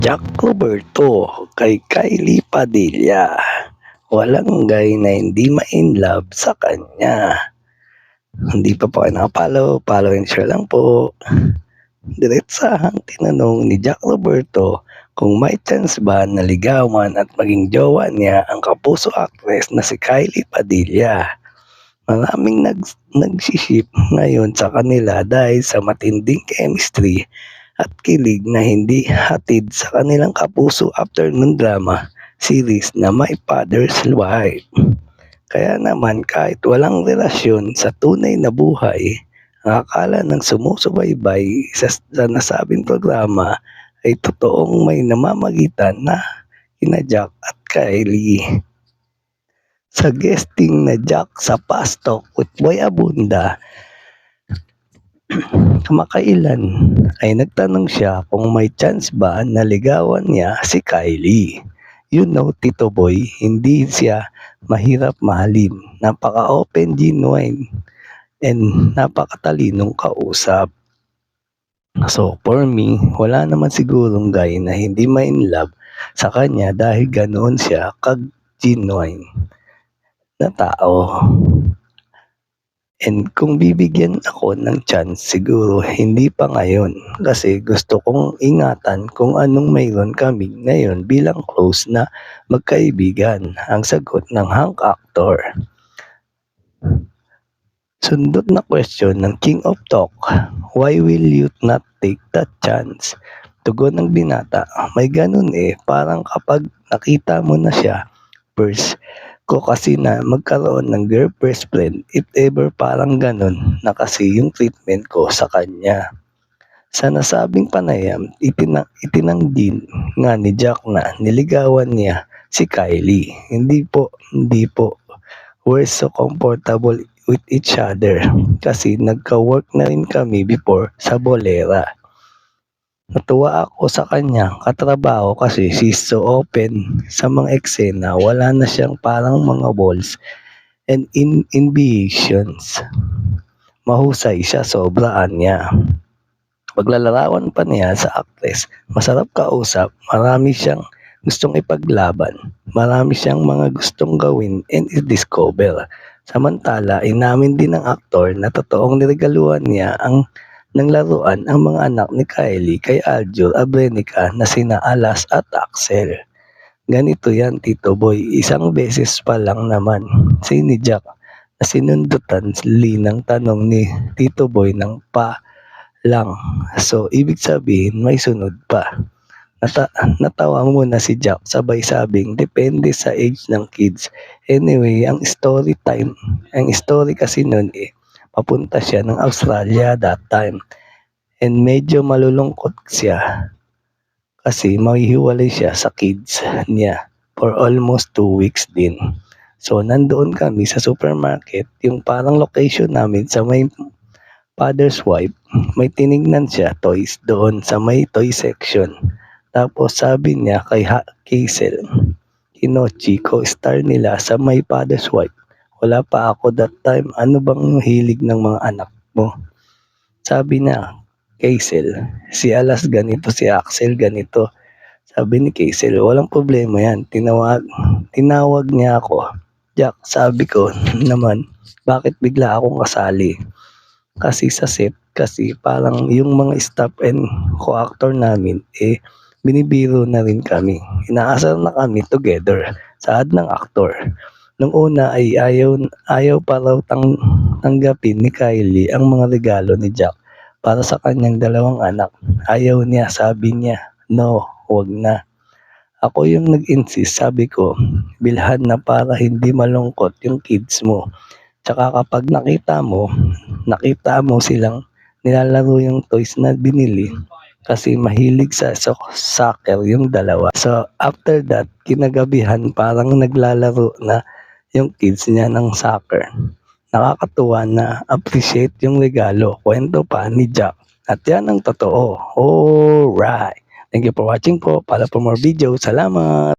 Jack Roberto kay Kylie Padilla. Walang guy na hindi ma-inlove sa kanya. Hindi pa po kayo nakapollow, follow and share lang po. Diretsahang tinanong ni Jack Roberto kung may chance ba na ligawan at maging jowa niya ang kapuso actress na si Kylie Padilla. Maraming nagsiship ngayon sa kanila dahil sa matinding chemistry at kilig na hindi hatid sa kanilang kapuso afternoon drama series na My Father's Wife. Kaya naman kahit walang relasyon sa tunay na buhay, ang akala ng sumusubaybay sa nasabing programa ay totoong may namamagitan na kina Jack at Kylie. Sa guesting na Jack sa Fast Talk with Boy Abunda, kamakailan ay nagtanong siya kung may chance ba na ligawan niya si Kylie. You know, Tito Boy, hindi siya mahirap mahalin. Napaka-open, genuine, and napakatalinong kausap. So, for me, wala naman sigurong guy na hindi ma-inlove sa kanya dahil ganoon siya kag-genuine na tao. And kung bibigyan ako ng chance, siguro hindi pa ngayon kasi gusto kong ingatan kung anong mayroon kami ngayon bilang close na magkaibigan, ang sagot ng hunk actor. Sundot na question ng King of Talk, why will you not take that chance? Tugon ng binata, may ganun parang kapag nakita mo na siya, first ko kasi na magkaroon ng girl first friend, if ever parang ganun na kasi yung treatment ko sa kanya. Sa nasabing panayam, itinanggi nga ni Jack na niligawan niya si Kylie. Hindi po. We're so comfortable with each other kasi nagka-work na rin kami before sa Bolera. Natuwa ako sa kanyang katrabaho kasi she's so open sa mga eksena, wala na siyang parang mga balls and inhibitions. Mahusay siya, sobraan niya. Paglalarawan pa niya sa actress, masarap kausap, marami siyang gustong ipaglaban, marami siyang mga gustong gawin and i-discover. Samantala, inamin din ng aktor na totoong niregaluhan niya ng laruan ang mga anak ni Kylie kay Aljur Abrenica na sina Alas at Axel. Ganito yan, Tito Boy, isang beses pa lang naman si ni Jack na sinundutan ng tanong ni Tito Boy ng pa lang. So, ibig sabihin may sunod pa. Natawa muna si Jack sabay sabing depende sa age ng kids. Anyway, ang story kasi nun papunta siya ng Australia that time. And medyo malulungkot siya kasi mahihiwalay siya sa kids niya for almost 2 weeks din. So, nandoon kami sa supermarket, yung parang location namin sa may Father's Wife, may tinignan siya toys doon sa may toy section. Tapos sabi niya kay Hazel, Kinochi, co-star nila sa My Father's Wife. Wala pa ako that time, ano bang hilig ng mga anak mo? Sabi niya, Hazel, si Alas ganito, si Axel ganito. Sabi ni Hazel, walang problema yan, tinawag niya ako. Jack, sabi ko naman, bakit bigla akong kasali? Kasi sa set, kasi parang yung mga staff and co-actor namin, binibiro na rin kami. Inaasar na kami together, saad ng aktor. Nung una ay ayaw pa raw tanggapin ni Kylie ang mga regalo ni Jack para sa kanyang 2 anak. Ayaw niya, sabi niya, no, wag na. Ako yung nag-insist, sabi ko, bilhan na para hindi malungkot yung kids mo. Tsaka kapag nakita mo silang nilalaro yung toys na binili kasi mahilig sa soccer yung dalawa. So after that, kinagabihan parang naglalaro na yung kids niya ng soccer. Nakakatuwa na appreciate yung regalo. Kwento pa ni Jack. At yan ang totoo. Alright. Thank you for watching po. Para for more videos. Salamat.